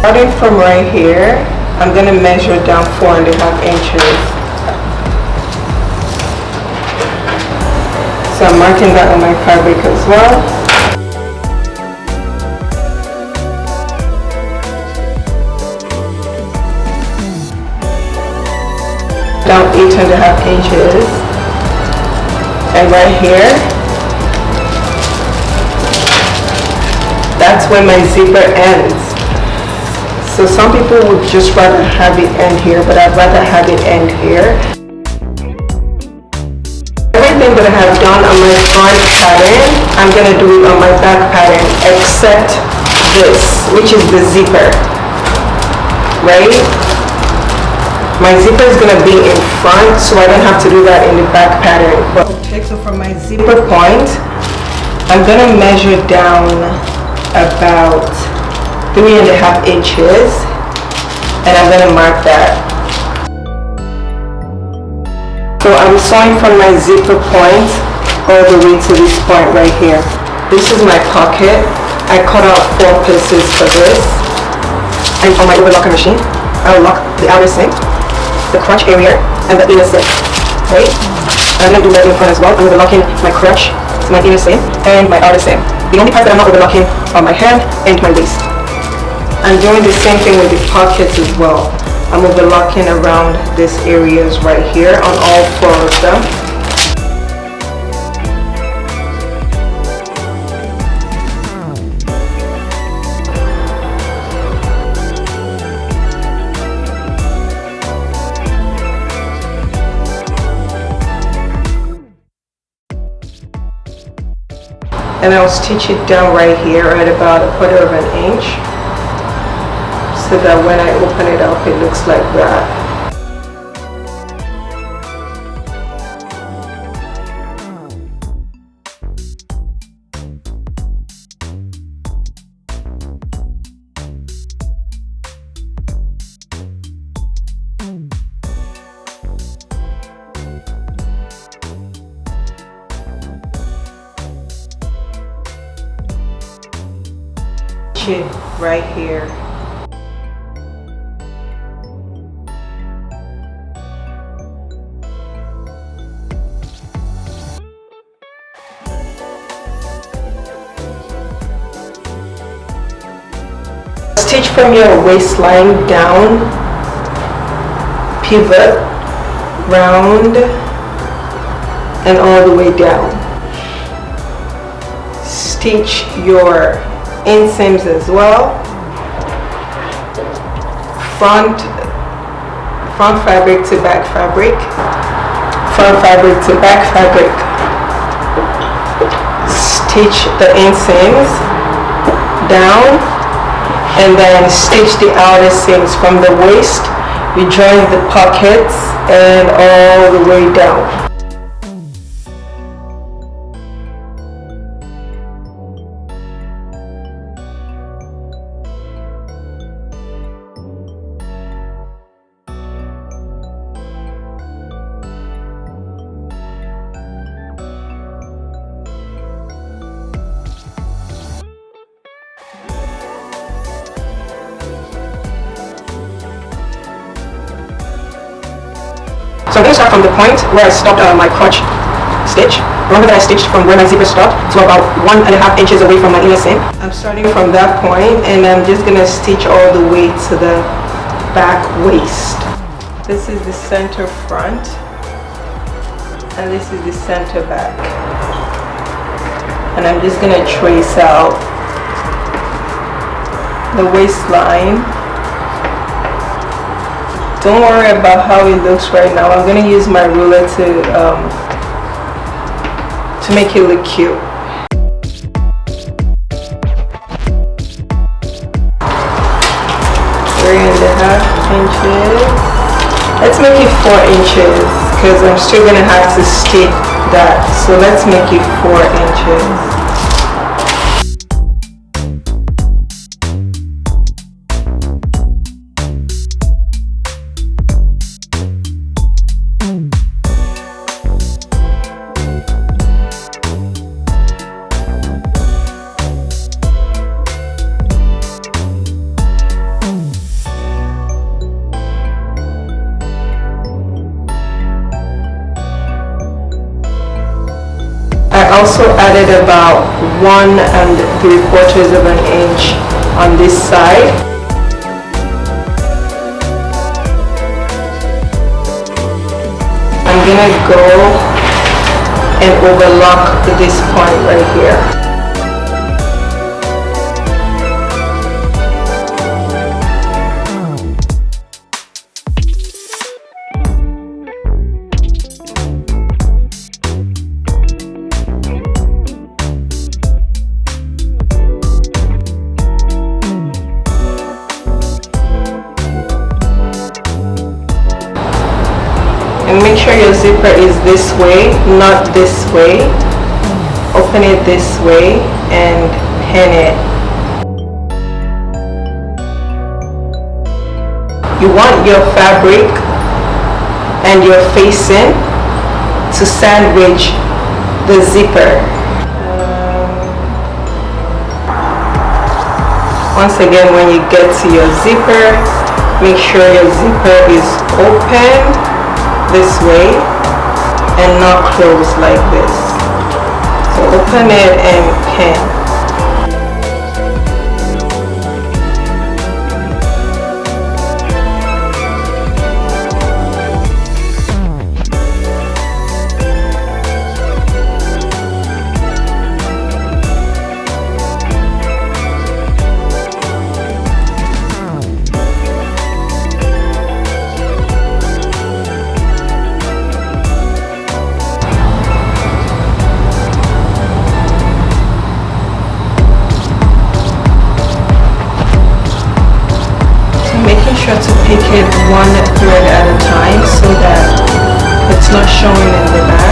Starting from right here, I'm going to measure down 4.5 inches. So I'm marking that on my fabric as well. Down 8.5 inches. And right here, that's where my zipper ends. So some people would just rather have it end here, but I'd rather have it end here. Everything that I have done on my front pattern, I'm going to do it on my back pattern, except this, which is the zipper, right? My zipper is going to be in front, so I don't have to do that in the back pattern. Okay, so from my zipper point, I'm going to measure down about 3.5 inches, and I'm going to mark that. So I'm sewing from my zipper point all the way to this point right here. This is my pocket. I cut out 4 pieces for this. And on my overlocking machine, I'll lock the outer seam, the crotch area, and the inner seam, right? I'm going to do that in front as well. I'm overlocking my crotch, so my inner seam, and my outer seam. The only part that I'm not overlocking are my hand and my waist. I'm doing the same thing with the pockets as well. I'm overlocking around these areas right here on all 4 of them. And I'll stitch it down right here at about 1/4 inch. So that when I open it up, it looks like that. Right here. Stitch from your waistline down, pivot, round, and all the way down. Stitch your inseams as well. Front fabric to back fabric. Front fabric to back fabric. Stitch the inseams down, and then stitch the outer seams from the waist. We join the pockets and all the way down. So I'm going to start from the point where I stopped my crotch stitch. Remember that I stitched from where my zipper stopped to about 1.5 inches away from my inner seam. I'm starting from that point, and I'm just going to stitch all the way to the back waist. This is the center front, and this is the center back. And I'm just going to trace out the waistline. Don't worry about how it looks right now. I'm going to use my ruler to make it look cute. 3.5 inches. Let's make it 4 inches because I'm still going to have to stick that. So let's make it 4 inches. I also added about 1 3/4 of an inch on this side. I'm gonna go and overlock this point right here. And make sure your zipper is this way, not this way. Open it this way and pin it. You want your fabric and your facing to sandwich the zipper. Once again, when you get to your zipper, make sure your zipper is open this way and not closed like this. So open it and pin. Making sure to pick it one thread at a time so that it's not showing in the back.